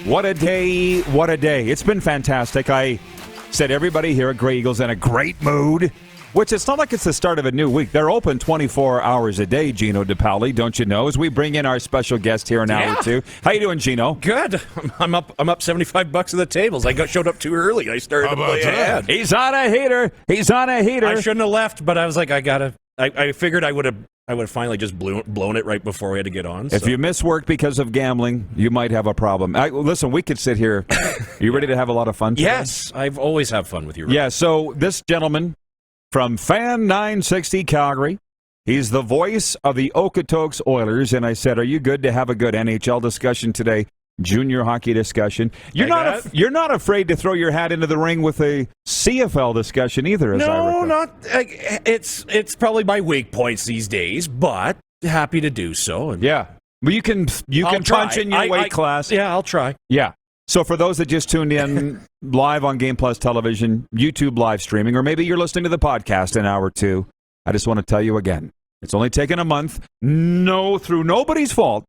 What a day, what a day. It's been fantastic. I said everybody here at Grey Eagle's in a great mood, which it's not like it's the start of a new week. They're open 24 hours a day, Gino De Paoli, don't you know, as we bring in our special guest here in hour two. How you doing, Gino? Good. I'm up $75 at the tables. I showed up too early. I started to play ahead. He's on a heater. He's on a heater. I shouldn't have left, but I was like, I figured I would have finally just blown it right before we had to get on. If you miss work because of gambling, you might have a problem. Listen, we could sit here. Are you ready to have a lot of fun today? Yes, I've always have fun with you. Yeah, so this gentleman from Fan 960 Calgary, he's the voice of the Okotoks Oilers, and I said, are you good to have a good NHL discussion today? Junior hockey discussion. You're not afraid to throw your hat into the ring with a CFL discussion either, as I recall. No, not. It's probably my weak points these days, but happy to do so. Yeah, well, you can punch in your weight class. Yeah, I'll try. Yeah. So for those that just tuned in live on Game Plus Television, YouTube live streaming, or maybe you're listening to the podcast in hour two, I just want to tell you again, it's only taken a month. No, through nobody's fault.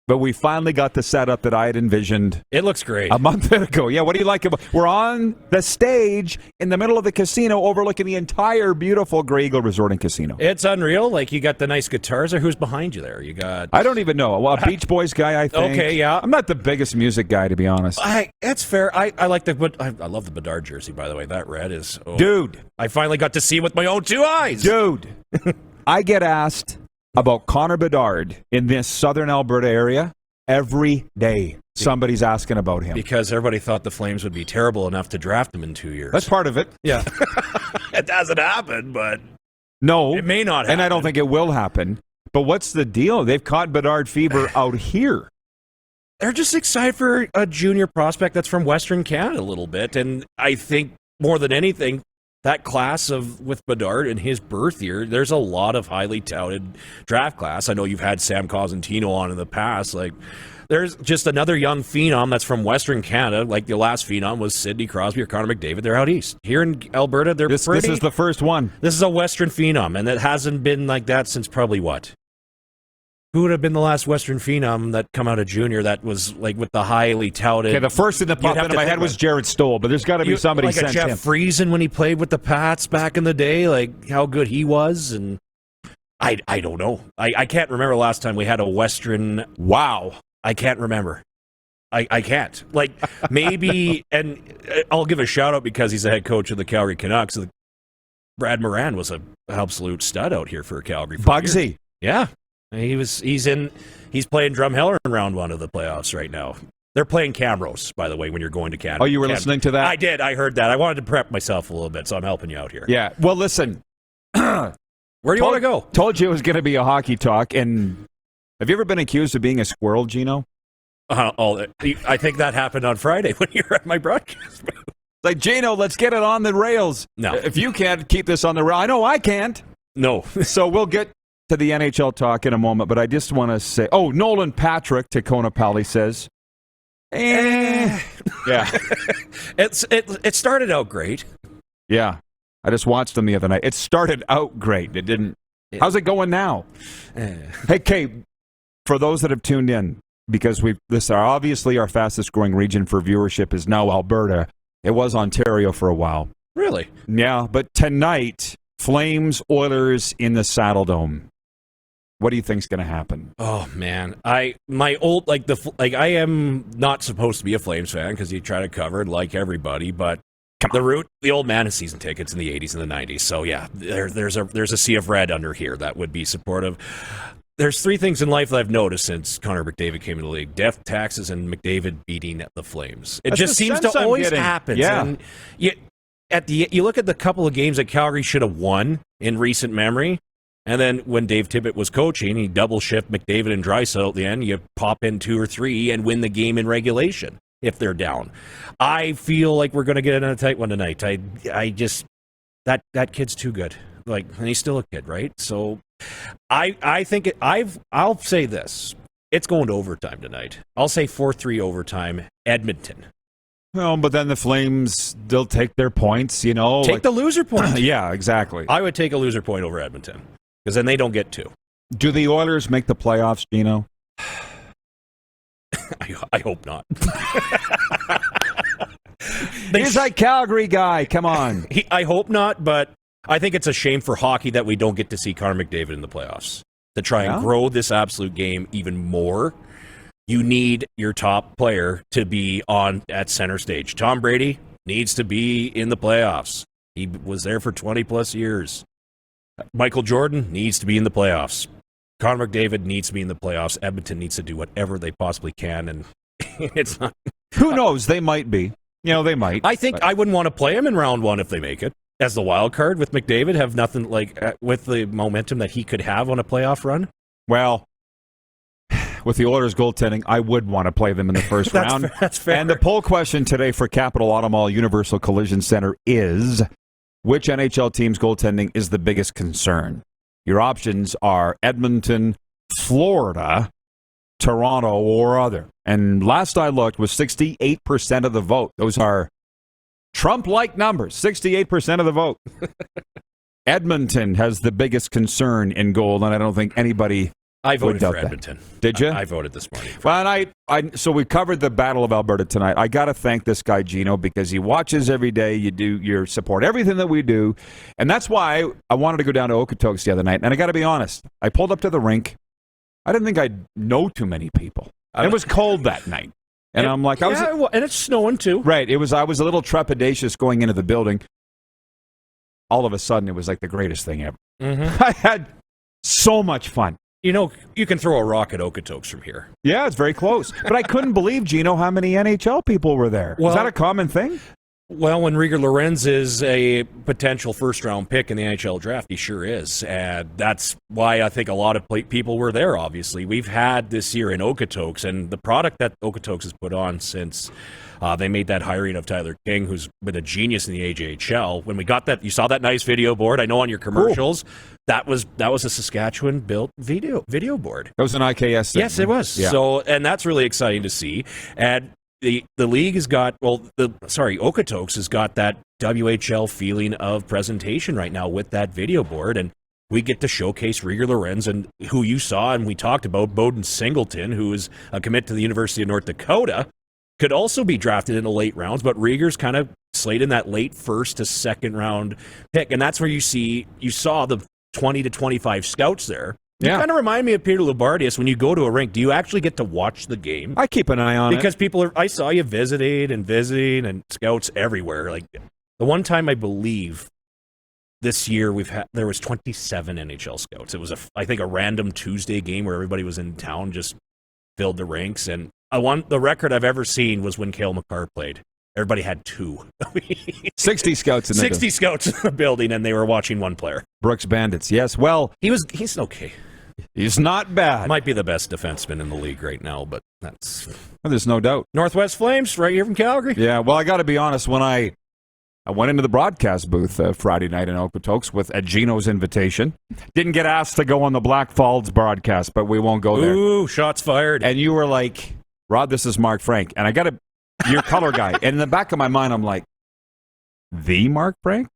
But we finally got the setup that I had envisioned. It looks great. A month ago. Yeah, what do you like about it? We're on the stage in the middle of the casino overlooking the entire beautiful Grey Eagle Resort and Casino. It's unreal. Like, you got the nice guitars, or who's behind you there? You got... I don't even know. Well, a Beach Boys guy, I think. Okay, yeah. I'm not the biggest music guy, to be honest. It's fair. I like I love the Bedard jersey, by the way. That red is... Oh, dude. I finally got to see it with my own two eyes. Dude. I get asked about Connor Bedard in this southern Alberta area. Every day, somebody's asking about him. Because everybody thought the Flames would be terrible enough to draft him in 2 years. That's part of it. Yeah. It hasn't happened, but... No. It may not happen. And I don't think it will happen. But what's the deal? They've caught Bedard fever out here. They're just excited for a junior prospect that's from Western Canada a little bit. And I think, more than anything, that class with Bedard in his birth year, there's a lot of highly touted draft class. I know you've had Sam Cosentino on in the past. Like, there's just another young phenom that's from Western Canada. Like, the last phenom was Sidney Crosby or Connor McDavid. They're out east. Here in Alberta, this is the first one. This is a Western phenom, and it hasn't been like that since probably what? Who would have been the last Western phenom that come out of junior that was like with the highly touted? Okay, the first thing that popped into my head was Jared Stoll, but there's got to be somebody like sent a Jeff him. Friesen when he played with the Pats back in the day, like how good he was, and I don't know. I can't remember the last time we had a Western. Wow, I can't remember. I can't. Like, maybe, and I'll give a shout out because he's the head coach of the Calgary Canucks. Brad Moran was an absolute stud out here for Calgary. Bugsy, yeah. He's playing Drumheller in round one of the playoffs right now. They're playing Camrose, by the way, when you're going to Canada. Oh, you were listening to that? I did. I heard that. I wanted to prep myself a little bit, so I'm helping you out here. Yeah. Well, listen. Where do you want to go? Told you it was going to be a hockey talk. And have you ever been accused of being a squirrel, Gino? I think that happened on Friday when you were at my broadcast. Like, Gino, let's get it on the rails. No. If you can't keep this on the rail, I know I can't. No. So we'll get to the NHL talk in a moment, but I just want to say, Nolan Patrick, Tsuut'ina Nation says, yeah. It started out great. Yeah. I just watched them the other night. It started out great. It didn't. How's it going now? Hey, Kate, for those that have tuned in, because obviously our fastest growing region for viewership is now Alberta. It was Ontario for a while. Really? Yeah, but tonight, Flames Oilers in the Saddle Dome. What do you think's going to happen? Oh man, I am not supposed to be a Flames fan because you try to cover it like everybody, but the old man has season tickets in the 80s and the 90s, so yeah, there's a sea of red under here that would be supportive. There's three things in life that I've noticed since Connor McDavid came in the league: death, taxes, and McDavid beating the Flames. It just seems to always happen. Yeah. And you look at the couple of games that Calgary should have won in recent memory. And then when Dave Tippett was coaching, he double-shift McDavid and Draisaitl at the end. You pop in 2 or 3 and win the game in regulation if they're down. I feel like we're going to get in a tight one tonight. I just that kid's too good. Like, and he's still a kid, right? So I think I'll say this. It's going to overtime tonight. I'll say 4-3 overtime, Edmonton. Well, but then the Flames, they'll take their points, you know. Take the loser point. Yeah, exactly. I would take a loser point over Edmonton. Because then they don't get 2. Do the Oilers make the playoffs, Gino? I hope not. He's a Calgary guy. Come on. I hope not, but I think it's a shame for hockey that we don't get to see Connor McDavid in the playoffs. To try and grow this absolute game even more, you need your top player to be on at center stage. Tom Brady needs to be in the playoffs. He was there for 20-plus years. Michael Jordan needs to be in the playoffs. Connor McDavid needs to be in the playoffs. Edmonton needs to do whatever they possibly can, and it's not. Who knows? They might be. They might. I think I wouldn't want to play him in round one if they make it. As the wild card with McDavid, have nothing with the momentum that he could have on a playoff run. Well, with the Oilers goaltending, I would want to play them in the first round. That's fair. And the poll question today for Capital Auto Mall Universal Collision Center is, which NHL team's goaltending is the biggest concern? Your options are Edmonton, Florida, Toronto, or other. And last I looked was 68% of the vote. Those are Trump-like numbers, 68% of the vote. Edmonton has the biggest concern in goal, and I don't think anybody I voted would for Edmonton. Did you? I voted this morning. Well, and so we covered the Battle of Alberta tonight. I got to thank this guy, Gino, because he watches every day. You support everything that we do. And that's why I wanted to go down to Okotoks the other night. And I got to be honest, I pulled up to the rink. I didn't think I'd know too many people. It was cold that night. And I'm like, and it's snowing too. Right. I was a little trepidatious going into the building. All of a sudden, it was like the greatest thing ever. Mm-hmm. I had so much fun. You can throw a rock at Okotoks from here. Yeah, it's very close. But I couldn't believe, Gino, how many NHL people were there. Is that a common thing? Well, when Rieger Lorenz is a potential first-round pick in the NHL draft, he sure is. And that's why I think a lot of people were there, obviously. We've had this year in Okotoks, and the product that Okotoks has put on since they made that hiring of Tyler King, who's been a genius in the AJJHL. When we got that, you saw that nice video board, I know on your commercials. Cool. That was a Saskatchewan-built video board. That was an IKS thing. Yes, it was. Yeah. So, and that's really exciting to see. And the league has got, Okotoks has got that WHL feeling of presentation right now with that video board, and we get to showcase Rieger Lorenz, and who you saw and we talked about, Bowden Singleton, who is a commit to the University of North Dakota, could also be drafted in the late rounds, but Rieger's kind of slated in that late first to second round pick, and that's where you saw the 20 to 25 scouts there. You kind of remind me of Peter Loubardias. When you go to a rink, do you actually get to watch the game? I keep an eye on because I saw you visiting and scouts everywhere. Like the one time I believe this year there was 27 NHL scouts. It was I think a random Tuesday game where everybody was in town, just filled the rinks. And the record I've ever seen was when Cale Makar played. Everybody had 2. 60 scouts in 60 scouts in the building, and they were watching one player. Brooks Bandits, yes. Well, he's okay. He's not bad. Might be the best defenseman in the league right now, but there's no doubt. Northwest Flames, right here from Calgary. Yeah, well, I got to be honest. When I went into the broadcast booth Friday night in Okotoks at Gino's invitation, didn't get asked to go on the Black Falls broadcast, but we won't go there. Ooh, shots fired. And you were like, Rod, this is Mark Frank. And I got your color guy. And in the back of my mind, I'm like, the Mark Frank?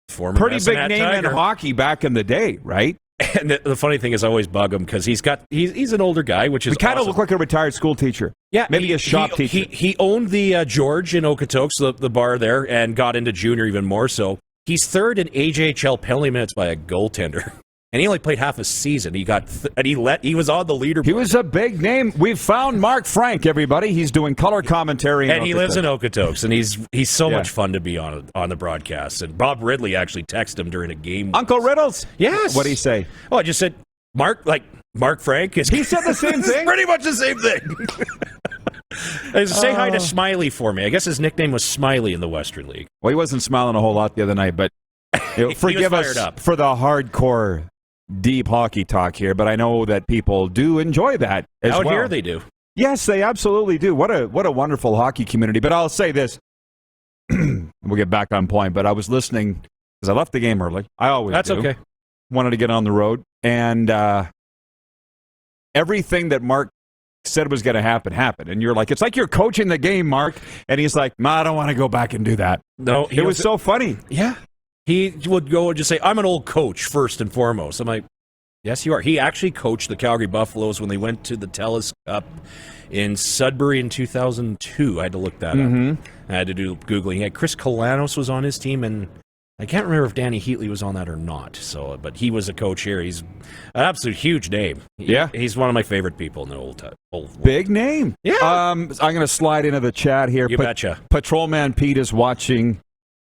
Former pretty big name Tiger in hockey back in the day, right? And the funny thing is, I always bug him because he's an older guy, which is he kind awesome. of look like a retired school teacher. Yeah, maybe a shop teacher. He owned the George in Okotoks, the bar there, and got into junior even more so. He's third in AJJHL penalty minutes by a goaltender, and he only played half a season. He was on the leaderboard. He was a big name. We've found Mark Frank. Everybody, he's doing color commentary, and he lives in Okotoks, and he's so much fun to be on the broadcast. And Bob Ridley actually texted him during a game. Uncle Riddles. Yes. What did he say? Oh, I just said Mark Frank. He said the same thing. Pretty much the same thing. Say hi to Smiley for me. I guess his nickname was Smiley in the Western League. Well, he wasn't smiling a whole lot the other night, but forgive us for the hardcore, deep hockey talk here, but I know that people do enjoy that as well. Out here they do. Yes, they absolutely do. What a wonderful hockey community. But I'll say this. We'll get back on point, but I was listening because I left the game early. I always do. That's okay. Wanted to get on the road, and everything that Mark said was going to happen happened. And you're like, it's like you're coaching the game, Mark. And he's like, I don't want to go back and do that. No, it was so funny. Yeah. He would go and just say, I'm an old coach, first and foremost. I'm like, Yes, you are. He actually coached the Calgary Buffaloes when they went to the TELUS Cup in Sudbury in 2002. I had to look that up. I had to do Googling. He had Chris Kalanos was on his team, and I can't remember if Danny Heatley was on that or not. So, but he was a coach here. He's an absolute huge name. He's one of my favorite people in the old world. Big name. Yeah. I'm going to slide into the chat here. You betcha. Patrolman Pete is watching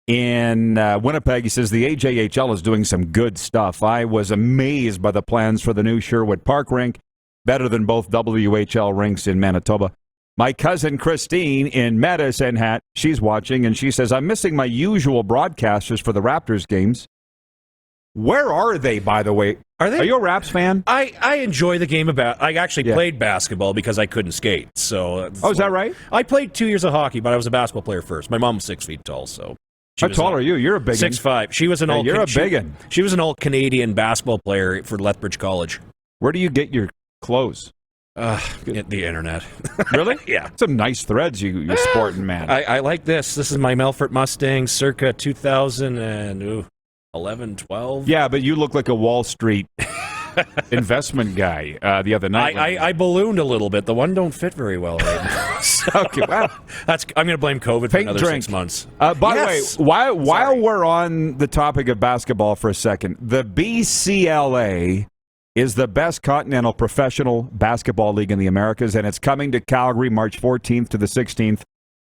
in Winnipeg. He says the AJJHL is doing some good stuff. I was amazed by the plans for the new Sherwood Park rink, better than both WHL rinks in Manitoba. My cousin Christine in Medicine Hat, she's watching, and she says, I'm missing my usual broadcasters for the Raptors games. Where are they, by the way? Are you a Raps fan? I enjoy the game I actually played basketball because I couldn't skate. So is that right? I played 2 years of hockey, but I was a basketball player first. My mom was 6 feet tall, so. How tall are you? You're a big 6'5". She was an you're a big one. She was an all Canadian basketball player for Lethbridge College. Where do you get your clothes? The internet. Really? Yeah. Some nice threads you're sporting, man. I like this. This is my Melfort Mustang circa 2011, 12. Yeah, but you look like a Wall Street investment guy the other night. I ballooned a little bit. The one don't fit very well right now. Okay, well, I'm going to blame COVID for another drink. 6 months. By the way, while we're on the topic of basketball for a second, the BCLA is the best continental professional basketball league in the Americas, and it's coming to Calgary March 14th to the 16th,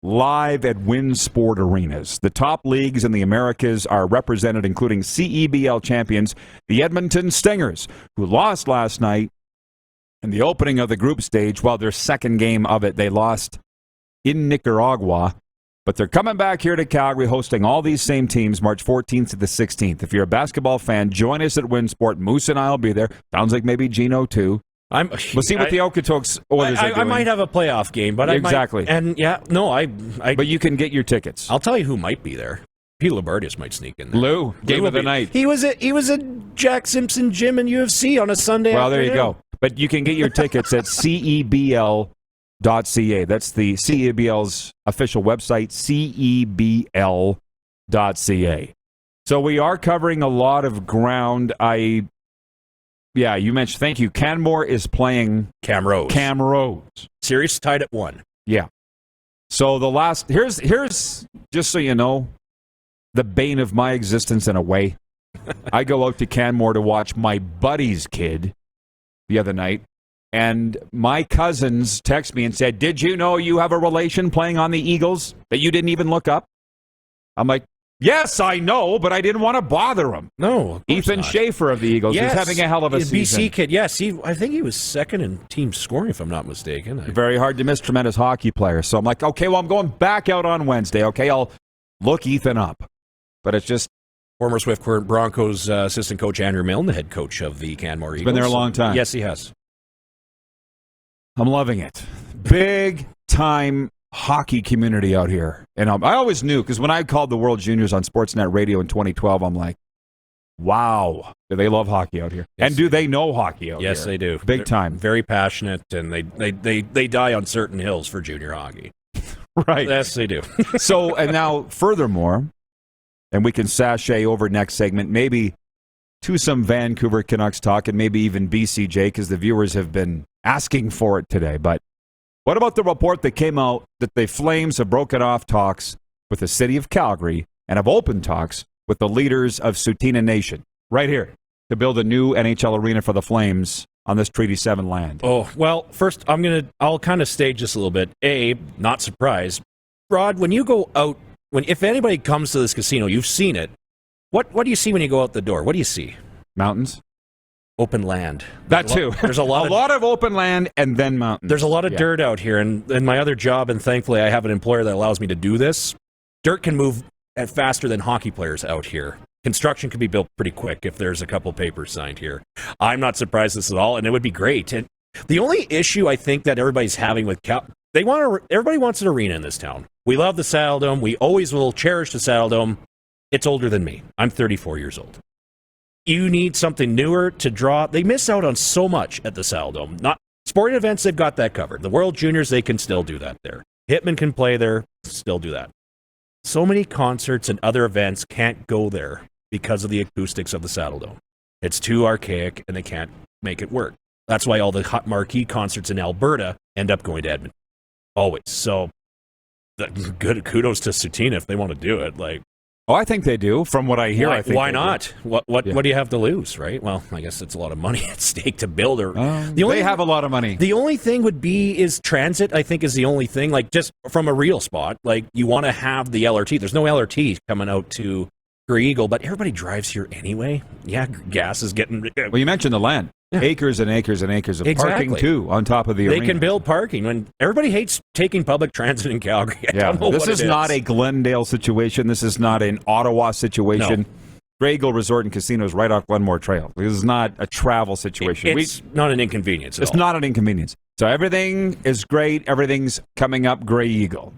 live at Wynn Sport Arenas. The top leagues in the Americas are represented, including CEBL champions, the Edmonton Stingers, who lost last night in the opening of the group stage. Well, their second game of it, they lost in Nicaragua. But they're coming back here to Calgary, hosting all these same teams March 14th to the 16th. If you're a basketball fan, join us at Winsport. Moose and I will be there. Sounds like maybe Gino, too. We'll see what the Okotoks Oilers are doing. I might have a playoff game, but exactly. But you can get your tickets. I'll tell you who might be there. Pete Labardius might sneak in there. Lou, game of the night. He was at Jack Simpson gym in UFC on a Sunday Well, afternoon. there you go. But you can get your tickets at CEBL.ca. That's the CEBL's official website, CEBL.ca. So we are covering a lot of ground. You mentioned, thank you. Canmore is playing Camrose. Series tied at 1. Yeah. So the last, here's just so you know, the bane of my existence in a way. I go out to Canmore to watch my buddy's kid the other night. And my cousins text me and said, did you know you have a relation playing on the Eagles that you didn't even look up? I'm like, yes, I know, but I didn't want to bother him. No, Ethan Schaefer of the Eagles is having a hell of a season. BC kid, yes. I think he was second in team scoring, if I'm not mistaken. Very hard to miss, tremendous hockey player. So I'm like, okay, well, I'm going back out on Wednesday. Okay, I'll look Ethan up. But it's just... Former Swift Current Broncos assistant coach Andrew Milne, the head coach of the Canmore Eagles. He's been there a long time. Yes, he has. I'm loving it. Big time hockey community out here. And I always knew, because when I called the World Juniors on Sportsnet Radio in 2012, I'm like, wow, do they love hockey out here? Yes, and do they know hockey out here? Yes, they do. Big time. Very passionate, and they die on certain hills for junior hockey. Right. Yes, they do. So, and now, furthermore, and we can sashay over next segment, maybe to some Vancouver Canucks talk, and maybe even BCJ, because the viewers have been asking for it today. But what about the report that came out that the Flames have broken off talks with the city of Calgary and have opened talks with the leaders of Tsuut'ina Nation right here to build a new NHL arena for the Flames on this Treaty 7 land? Oh, well, first I'll kind of stage this a little bit. Not surprised. Rod, when you go out, if anybody comes to this casino, you've seen it. What do you see when you go out the door? What do you see? Mountains. Open land. That too. There's a lot of open land and then mountains. There's a lot of dirt out here, and in my other job, and thankfully I have an employer that allows me to do this, dirt can move faster than hockey players out here. Construction can be built pretty quick if there's a couple papers signed here. I'm not surprised this at all, and it would be great. And the only issue I think that everybody's having with everybody wants an arena in this town. We love the Saddle Dome. We always will cherish the Saddle Dome. It's older than me. I'm 34 years old. You need something newer to draw. They miss out on so much at the Saddle Dome. Not sporting events, they've got that covered. The World Juniors, they can still do that there. Hitman can play there, still do that. So many concerts and other events can't go there because of the acoustics of the Saddle Dome. It's too archaic, and they can't make it work. That's why all the hot marquee concerts in Alberta end up going to Edmonton. Always. So, good kudos to Tsuut'ina if they want to do it. Like, oh, I think they do. From what I hear, I think why they not? do. What do you have to lose, right? Well, I guess it's a lot of money at stake to build. They have a lot of money. The only thing would be is transit. I think is the only thing. Like just from a real spot, like you want to have the LRT. There's no LRT coming out to Grey Eagle, but everybody drives here anyway. Yeah, gas is getting. Well, you mentioned the land. Yeah. Acres and acres and acres of parking, too, on top of the arena. They can build parking. When everybody hates taking public transit in Calgary. I don't know this is not a Glendale situation. This is not an Ottawa situation. No. Grey Eagle Resort and Casino is right off Glenmore Trail. This is not a travel situation. It's not an inconvenience at all. It's not an inconvenience. So everything is great. Everything's coming up Grey Eagle.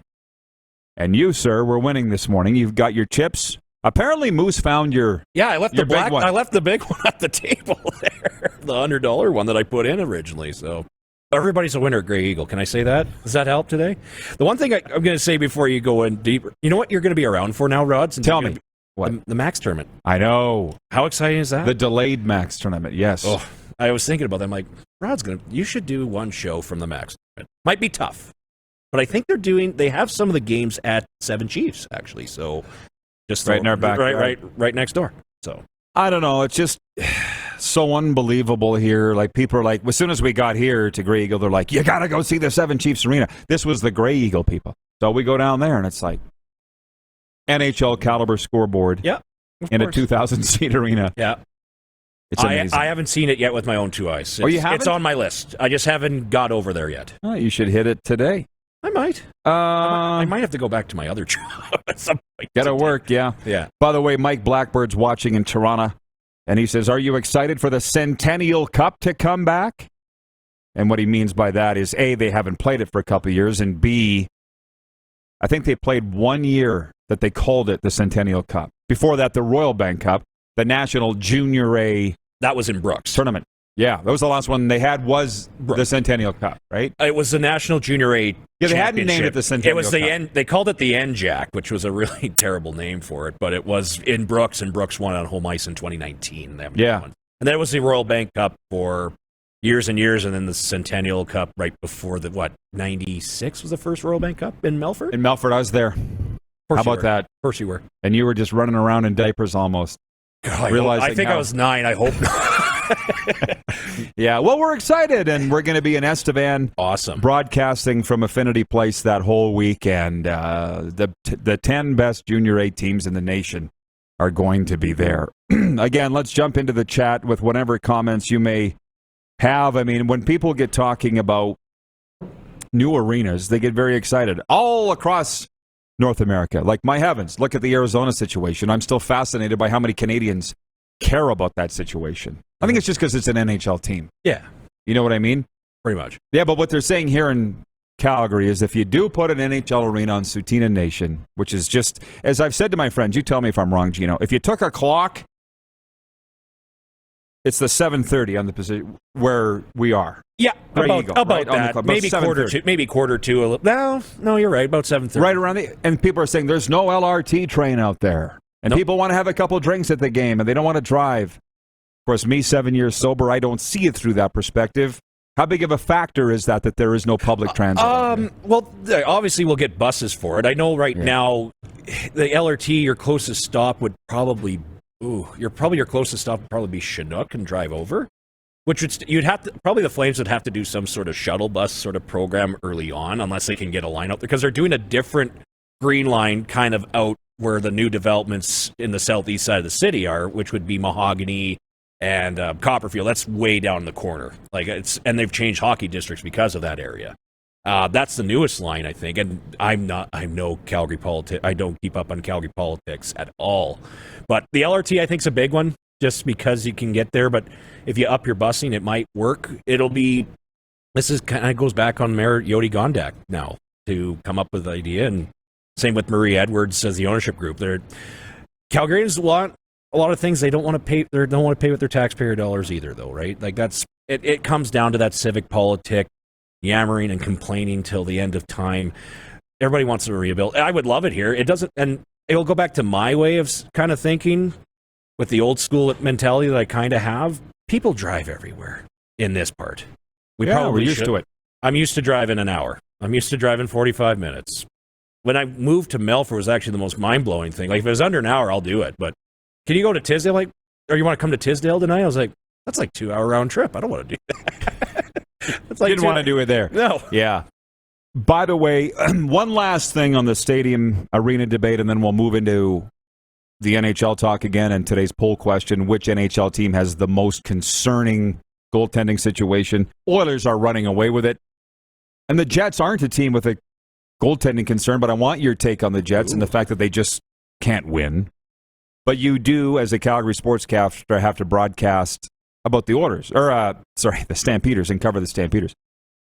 And you, sir, were winning this morning. You've got your chips. Apparently, Moose found your I left the big one. I left the big one at the table there, the $100 one that I put in originally. So everybody's a winner at Grey Eagle. Can I say that? Does that help today? The one thing I'm going to say before you go in deeper, you know what you're going to be around for now, Rod? Tell me. What? The Max tournament. I know. How exciting is that? The delayed Max tournament. Yes. Oh, I was thinking about that. I'm like, you should do one show from the Max tournament. Might be tough, but I think they have some of the games at Seven Chiefs actually. So. Just right in our backyard. Right next door. So I don't know. It's just so unbelievable here. Like people are like, as soon as we got here to Grey Eagle, they're like, you got to go see the Seven Chiefs Arena. This was the Grey Eagle people. So we go down there and it's like NHL caliber scoreboard. Yeah, in a 2,000-seat arena. Yeah. It's amazing. I haven't seen it yet with my own two eyes. You haven't? It's on my list. I just haven't got over there yet. Oh, you should hit it today. I might. I might have to go back to my other job at some point. Got to work, yeah. Yeah. By the way, Mike Blackbird's watching in Toronto, and he says, are you excited for the Centennial Cup to come back? And what he means by that is, A, they haven't played it for a couple of years, and B, I think they played 1 year that they called it the Centennial Cup. Before that, the Royal Bank Cup, the National Junior A... That was in Brooks. Tournament. Yeah, that was the last one they had was the Centennial Cup, right? It was the National Junior A Yeah, they hadn't named it the Centennial Cup. It was they called it the NJAC, which was a really terrible name for it, but it was in Brooks, and Brooks won on home ice in 2019. Yeah. And then it was the Royal Bank Cup for years and years, and then the Centennial Cup right before 96 was the first Royal Bank Cup in Melfort? In Melfort, I was there. How about that? Of course you were. And you were just running around in diapers almost. God, I think I was 9. I hope not. Yeah, well, we're excited, and we're going to be in Estevan. Awesome. Broadcasting from Affinity Place that whole week, and the 10 best Junior A teams in the nation are going to be there. Again, let's jump into the chat with whatever comments you may have. I mean, when people get talking about new arenas, they get very excited all across North America. Like, my heavens, look at the Arizona situation. I'm still fascinated by how many Canadians care about that situation. I think it's just because it's an NHL team. Yeah. You know what I mean? Pretty much. Yeah, but what they're saying here in Calgary is if you do put an NHL arena on Tsuut'ina Nation, which is just, as I've said to my friends, you tell me if I'm wrong, Gino, if you took a clock, it's the 7:30 on the position where we are. Yeah, about right? that. Maybe quarter two. No, you're right. About 7:30. Right around and people are saying there's no LRT train out there. And people want to have a couple drinks at the game, and they don't want to drive. Of course, me, 7 years sober, I don't see it through that perspective. How big of a factor is that there is no public transit? Well, obviously we'll get buses for it. I know now the LRT, your closest stop would probably your closest stop would probably be Chinook and drive over. Which probably the Flames would have to do some sort of shuttle bus sort of program early on, unless they can get a line out there, because they're doing a different green line kind of out where the new developments in the southeast side of the city are, which would be Mahogany and Copperfield. That's way down in the corner. And they've changed hockey districts because of that area. That's the newest line, I think. And I'm no Calgary politics. I don't keep up on Calgary politics at all. But the LRT, I think, is a big one, just because you can get there. But if you up your busing, it might work. This is kind of goes back on Mayor Yodi Gondak now to come up with the idea, and same with Marie Edwards as the ownership group. Calgarians want a lot of things they don't want to pay. They don't want to pay with their taxpayer dollars either, though, right? Like it comes down to that civic politic, yammering and complaining till the end of time. Everybody wants to rebuild. I would love it here. It doesn't, and it'll go back to my way of kind of thinking. with the old school mentality that I kind of have, people drive everywhere in this part. We're used to it. I'm used to driving an hour. I'm used to driving 45 minutes. When I moved to Melfort was actually the most mind-blowing thing. Like, if it was under an hour, I'll do it. But can you go to Tisdale? Like, or you want to come to Tisdale tonight? I was like, that's like 2-hour round trip. I don't want to do that. That's like Didn't want to do it there. No. Yeah. By the way, one last thing on the stadium arena debate, and then we'll move into the NHL talk again and today's poll question, which NHL team has the most concerning goaltending situation? Oilers are running away with it. And the Jets aren't a team with a goaltending concern, but I want your take on the Jets and the fact that they just can't win. But you do, as a Calgary sportscaster, have to broadcast about the Oilers, or the Stampeders, and cover the Stampeders.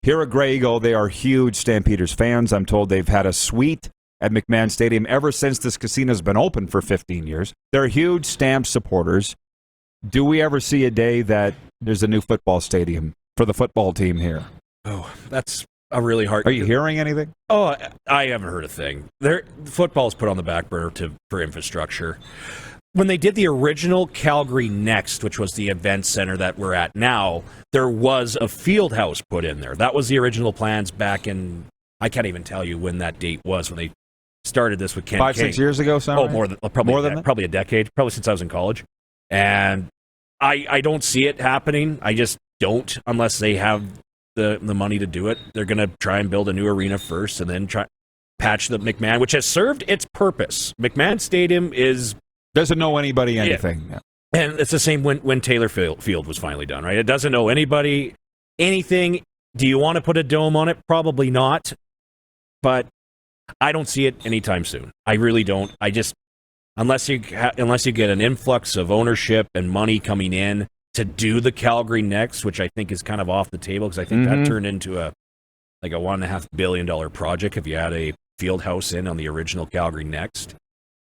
Here at Grey Eagle, they are huge Stampeders fans. I'm told they've had a suite at McMahon Stadium ever since this casino's been open for 15 years. They're huge Stamp supporters. Do we ever see a day that there's a new football stadium for the football team here? Oh, that's a really hard... Are you hearing anything? Oh, I haven't heard a thing. Football's put on the back burner for infrastructure. When they did the original Calgary Next, which was the event center that we're at now, there was a field house put in there. That was the original plans back in... I can't even tell you when that date was, when they started this with Ken 5-6 years ago, something? Oh, more than that? Probably a decade. Probably since I was in college. And I don't see it happening. I just don't, unless they have the money to do it. They're going to try and build a new arena first and then try patch the McMahon, which has served its purpose. McMahon Stadium doesn't know anybody anything. Yeah. And it's the same when Taylor Field was finally done, right? It doesn't know anybody anything. Do you want to put a dome on it? Probably not. But I don't see it anytime soon. I really don't. I just, unless you get an influx of ownership and money coming in to do the Calgary Next, which I think is kind of off the table, because I think that turned into a $1.5 billion project if you had a field house in on the original Calgary Next.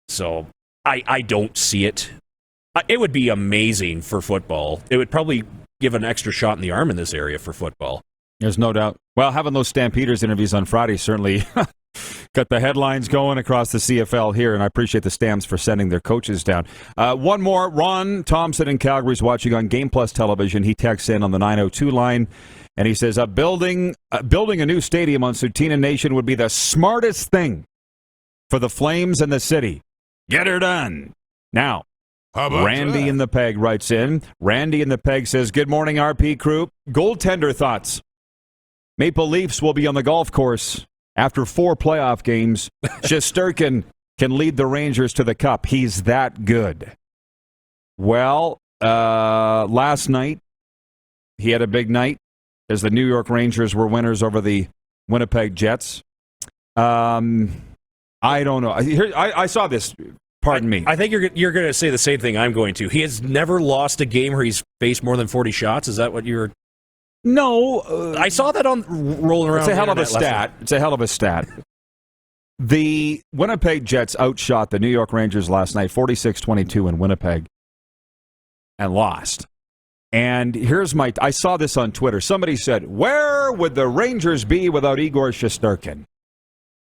So I don't see it. It would be amazing for football. It would probably give an extra shot in the arm in this area for football. There's no doubt. Well, having those Stampeders interviews on Friday certainly got the headlines going across the CFL here, and I appreciate the Stamps for sending their coaches down. One more. Ron Thompson in Calgary is watching on Game Plus television. He texts in on the 902 line, and he says, building a new stadium on Tsuut'ina Nation would be the smartest thing for the Flames and the city. Get her done. Now, Randy in the Peg writes in. Randy in the Peg says, good morning, RP crew. Goaltender thoughts. Maple Leafs will be on the golf course after 4 playoff games. Shesterkin can lead the Rangers to the Cup. He's that good. Well, last night, he had a big night as the New York Rangers were winners over the Winnipeg Jets. I don't know. I saw this. Pardon me. I think you're going to say the same thing I'm going to. He has never lost a game where he's faced more than 40 shots. Is that what you're... No. I saw that on rolling around. It's a hell of a stat. It's a hell of a stat. The Winnipeg Jets outshot the New York Rangers last night, 46-22 in Winnipeg, and lost. And here's I saw this on Twitter. Somebody said, where would the Rangers be without Igor Shesterkin?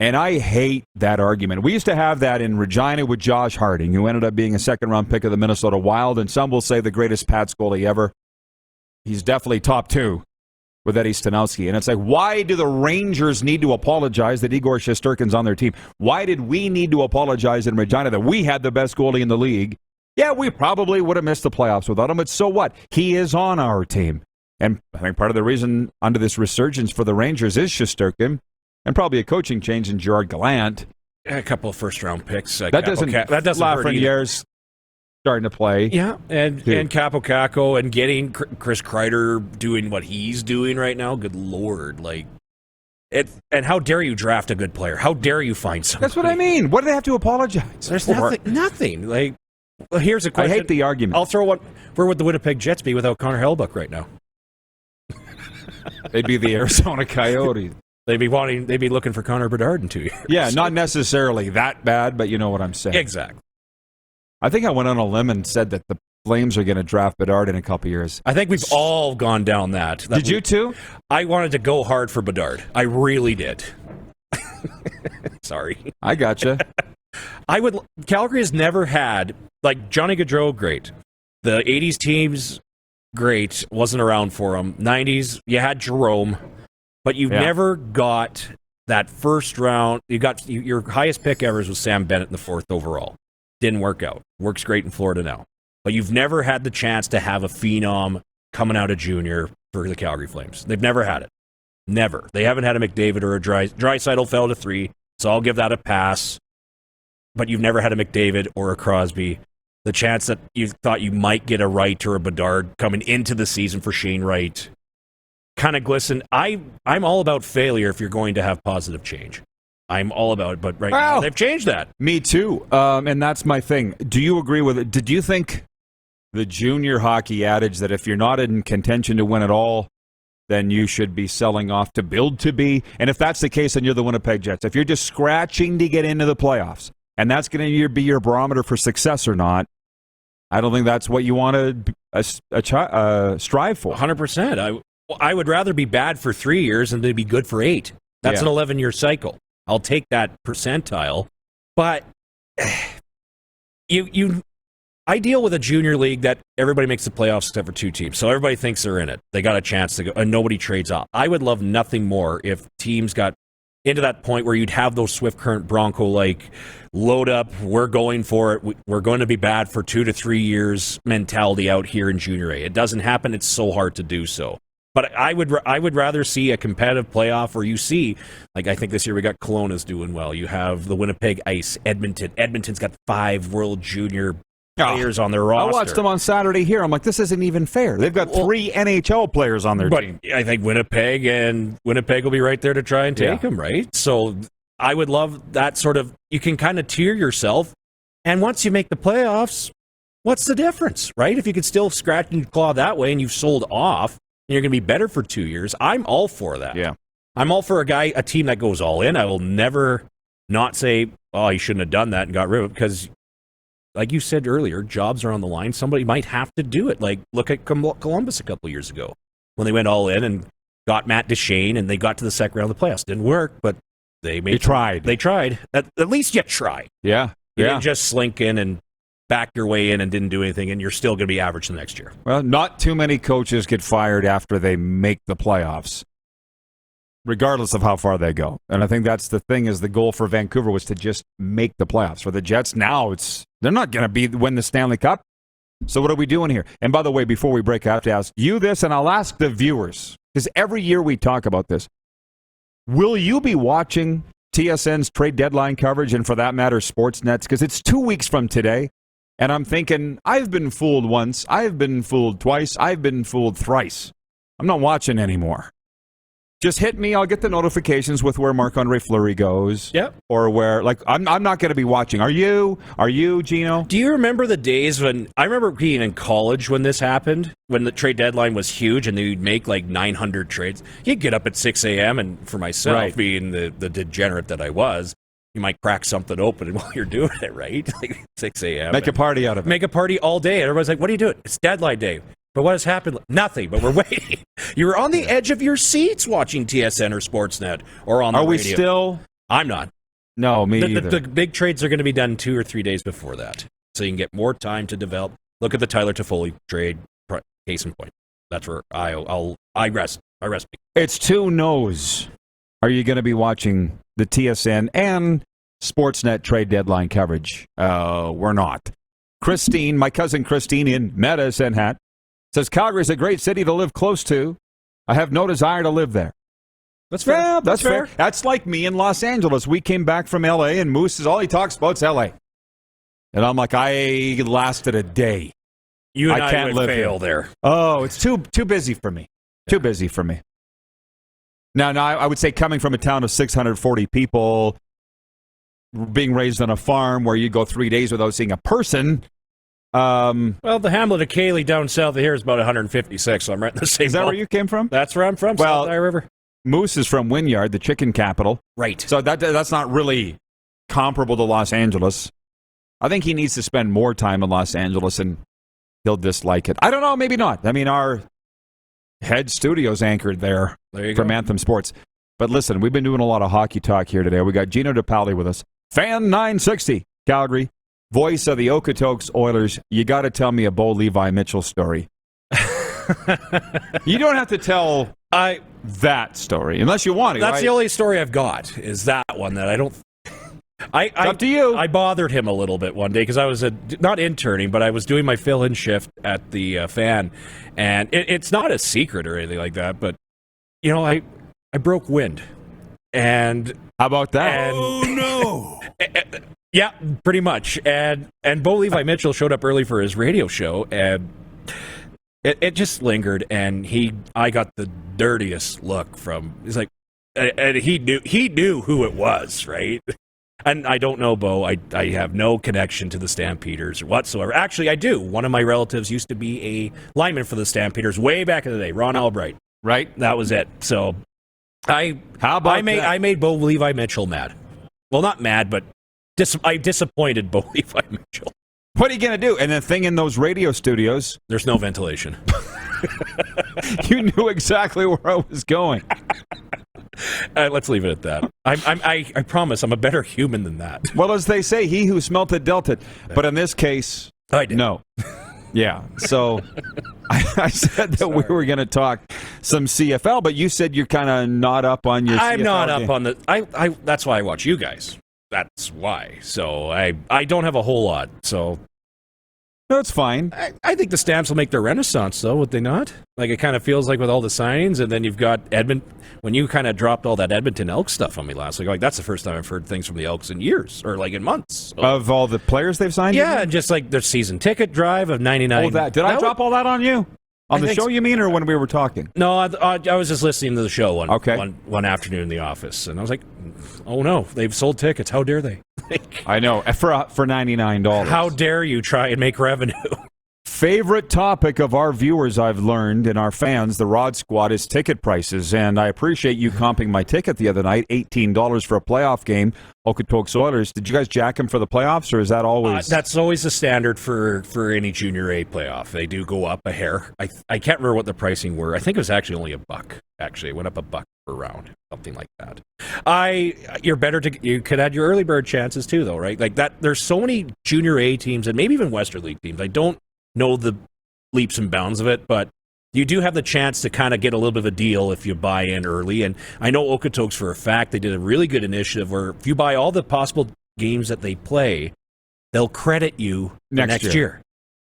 And I hate that argument. We used to have that in Regina with Josh Harding, who ended up being a second-round pick of the Minnesota Wild, and some will say the greatest Pats goalie ever. He's definitely top 2 with Eddie Stanowski. And it's like, why do the Rangers need to apologize that Igor Shesterkin's on their team? Why did we need to apologize in Regina that we had the best goalie in the league? Yeah, we probably would have missed the playoffs without him, but so what? He is on our team. And I think part of the reason under this resurgence for the Rangers is Shesterkin, and probably a coaching change in Gerard Gallant. A couple of first-round picks. That doesn't Lafreniere's starting to play. Yeah, and Capo Caco and getting Chris Kreider doing what he's doing right now. Good Lord. And how dare you draft a good player? How dare you find somebody? That's what I mean. What do they have to apologize? There's nothing. Well, here's a question. I hate the argument. I'll throw one. Where would the Winnipeg Jets be without Connor Hellebuyck right now? They'd be the Arizona Coyotes. They'd be looking for Connor Bedard in 2 years. Yeah, not necessarily that bad, but you know what I'm saying. Exactly. I think I went on a limb and said that the Flames are going to draft Bedard in a couple years. I think we've all gone down that. Did you too? I wanted to go hard for Bedard. I really did. Sorry. I gotcha. Calgary has never had, like, Johnny Gaudreau, great. The 80s teams, great. Wasn't around for them. 90s, you had Jerome, but you've never got that first round. You got your highest pick ever was Sam Bennett in the 4th overall. Didn't work out. Works great in Florida now. But you've never had the chance to have a phenom coming out of junior for the Calgary Flames. They've never had it. Never. They haven't had a McDavid or a Draisaitl fell to 3, so I'll give that a pass. But you've never had a McDavid or a Crosby. The chance that you thought you might get a Wright or a Bedard coming into the season for Shane Wright kind of glisten. I'm all about failure if you're going to have positive change. I'm all about it, but now they've changed that. Me too, and that's my thing. Do you agree with it? Did you think the junior hockey adage that if you're not in contention to win at all, then you should be selling off to build to be? And if that's the case, then you're the Winnipeg Jets. If you're just scratching to get into the playoffs, and that's going to be your barometer for success or not, I don't think that's what you want to strive for. 100%. I would rather be bad for 3 years than to be good for 8. That's an 11-year cycle. I'll take that percentile. But I deal with a junior league that everybody makes the playoffs except for 2 teams. So everybody thinks they're in it. They got a chance to go, and nobody trades off. I would love nothing more if teams got into that point where you'd have those Swift Current Bronco-like load up, we're going for it, we're going to be bad for 2 to 3 years mentality out here in Junior A. It doesn't happen. It's so hard to do so. But I would rather see a competitive playoff where you see, like I think this year we got Kelowna's doing well. You have the Winnipeg Ice, Edmonton. Edmonton's got 5 World Junior players on their roster. I watched them on Saturday here. I'm like, this isn't even fair. They've got 3 NHL players on their team. I think Winnipeg will be right there to try and take them, right? So I would love that sort of, you can kind of tier yourself, and once you make the playoffs, what's the difference, right? If you could still scratch and claw that way and you've sold off, and you're going to be better for 2 years, I'm all for that. Yeah. I'm all for a team that goes all in. I will never not say, oh, you shouldn't have done that and got rid of it, because like you said earlier, jobs are on the line. Somebody might have to do it. Like, look at Columbus a couple years ago when they went all in and got Matt Duchene, and they got to the second round of the playoffs. Didn't work, but they tried. They tried. At least you tried. Yeah. You didn't just slink in and back your way in and didn't do anything, and you're still going to be average the next year. Well, not too many coaches get fired after they make the playoffs, regardless of how far they go. And I think that's the thing, is the goal for Vancouver was to just make the playoffs. For the Jets now, they're not going to win the Stanley Cup. So what are we doing here? And by the way, before we break, I have to ask you this, and I'll ask the viewers, because every year we talk about this. Will you be watching TSN's trade deadline coverage, and for that matter, Sportsnet's? Because it's 2 weeks from today, and I'm thinking, I've been fooled once, I've been fooled twice, I've been fooled thrice. I'm not watching anymore. Just hit me. I'll get the notifications with where Marc-Andre Fleury goes. Yep. Or where, like, I'm not going to be watching. Are you, Gino? Do you remember the days when, I remember being in college when this happened, when the trade deadline was huge and you'd make like 900 trades. You'd get up at 6 a.m. and for myself, being the degenerate that I was, you might crack something open while you're doing it, right? Like 6 a.m. Make a party out of it. Make a party all day. And everybody's like, what are you doing? It's deadline day. But what has happened? Nothing, but we're waiting. You were on the edge of your seats watching TSN or Sportsnet or on the radio. Are we still? I'm not. No, me either. The big trades are going to be done 2 or 3 days before that. So you can get more time to develop. Look at the Tyler Toffoli trade, case in point. That's where I rest. It's 2 no's. Are you going to be watching the TSN and Sportsnet trade deadline coverage? We're not. Christine, my cousin Christine in Medicine Hat, says Calgary is a great city to live close to. I have no desire to live there. That's fair. Yeah, that's fair. That's like me in Los Angeles. We came back from L.A. and Moose is all he talks about is L.A. And I'm like, I lasted a day. You and I can't would live fail here. there. Oh, it's too busy for me. Yeah. Too busy for me. Now, I would say coming from a town of 640 people, being raised on a farm where you go 3 days without seeing a person. Well, the hamlet of Cayley down south of here is about 156, so I'm right in the same. Is that where you came from? That's where I'm from, South Dye River. Moose is from Wynyard, the chicken capital. Right. So that's not really comparable to Los Angeles. I think he needs to spend more time in Los Angeles, and he'll dislike it. I don't know, maybe not. I mean, our head studio's anchored there from Anthem Sports. But listen, we've been doing a lot of hockey talk here today. We got Gino De Paoli with us. Fan 960. Calgary, voice of the Okotoks Oilers. You got to tell me a Bo Levi Mitchell story. You don't have to tell that story unless you want to. That's right? the only story I've got, is that one that I don't... Up to you. I bothered him a little bit one day because I was not interning, but I was doing my fill-in shift at the Fan, and it's not a secret or anything like that, but, I broke wind. And how about that? Oh, no. Yeah, pretty much. And Bo Levi Mitchell showed up early for his radio show, and it just lingered, and I got the dirtiest look from... He's like... And he knew who it was, right? And I don't know, Bo. I have no connection to the Stampeders whatsoever. Actually, I do. One of my relatives used to be a lineman for the Stampeders way back in the day, Ron Albright. Right. That was it. So I made Bo Levi Mitchell mad. Well, not mad, but I disappointed Bo Levi Mitchell. What are you going to do? And the thing in those radio studios... There's no ventilation. You knew exactly where I was going. Let's leave it at that. I promise I'm a better human than that. Well, as they say, he who smelt it dealt it. But in this case, I did. No. Yeah. So I said that we were going to talk some CFL, but you said you're kind of not up on your I'm CFL not game. up on the... That's why I watch you guys. That's why. So I don't have a whole lot. So No, it's fine. I think the Stamps will make their renaissance, though, would they not? Like, it kind of feels like with all the signings, and then you've got Edmonton. When you kind of dropped all that Edmonton Elks stuff on me last week, like that's the first time I've heard things from the Elks in years, or like in months. Of all the players they've signed? Yeah, and just like their season ticket drive of 99. Oh, that. Did I drop all that on you? On the show, you mean, or when we were talking? No, I was just listening to the show one afternoon in the office, and I was like, oh no, they've sold tickets. How dare they? I know, for $99. How dare you try and make revenue? Favorite topic of our viewers, I've learned, and our fans, the Rod Squad, is ticket prices. And I appreciate you comping my ticket the other night, $18 for a playoff game, Okotoks Oilers. Did you guys jack them for the playoffs, or is that always... That's always the standard for any Junior A playoff. They do go up a hair. I can't remember what the pricing were. I think it was actually only $1. Actually, it went up $1 per round, something like that. You could add your early bird chances too, though, right? Like that. There's so many Junior A teams and maybe even Western League teams. I don't know the leaps and bounds of it, but you do have the chance to kind of get a little bit of a deal if you buy in early. And I know Okotoks for a fact, they did a really good initiative where if you buy all the possible games that they play, they'll credit you next year.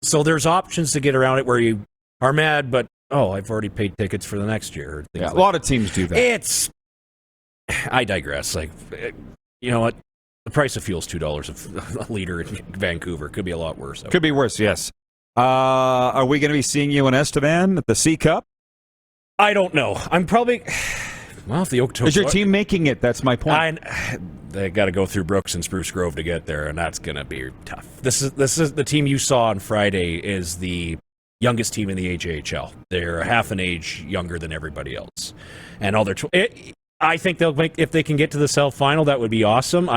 So there's options to get around it where you are mad, but I've already paid tickets for the next year. Yeah, a lot of teams do that. I digress. Like, you know what? The price of fuel's $2 a liter in Vancouver. Could be a lot worse. Could be worse, yes. Are we going to be seeing you in Estevan at the C Cup? I don't know. I'm probably... Well, if the Okotoks... Is your team making it? That's my point. They got to go through Brooks and Spruce Grove to get there, and that's going to be tough. This is the team you saw on Friday is the youngest team in the AJHL. They're half an age younger than everybody else. And all their... I think they'll make... If they can get to the South Final, that would be awesome.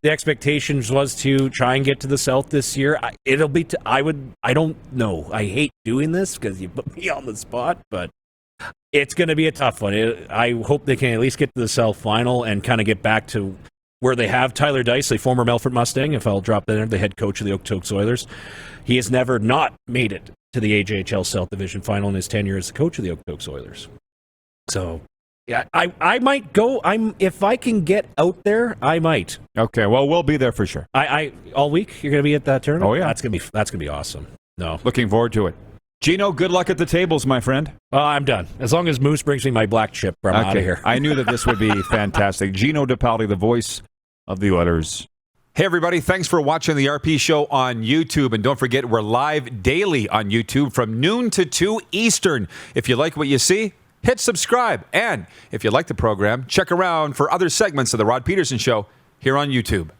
The expectations was to try and get to the South this year. It'll be... I don't know. I hate doing this because you put me on the spot, but it's going to be a tough one. I hope they can at least get to the South Final and kind of get back to where they have Tyler Dicey, former Melfort Mustang, if I'll drop that in, the head coach of the Okotoks Oilers. He has never not made it to the AJHL South Division Final in his tenure as the coach of the Okotoks Oilers. So... yeah, I might go. If I can get out there, I might. Okay, well, we'll be there for sure. I all week you're going to be at that tournament. Oh yeah, that's gonna be awesome. No, looking forward to it. Gino, good luck at the tables, my friend. I'm done. As long as Moose brings me my black chip, I'm out of here. I knew that this would be fantastic. Gino De Paoli, the voice of the Oilers. Hey everybody, thanks for watching the RP Show on YouTube. And don't forget, we're live daily on YouTube from noon to 2 Eastern. If you like what you see, hit subscribe. And if you like the program, check around for other segments of the Rod Pedersen Show here on YouTube.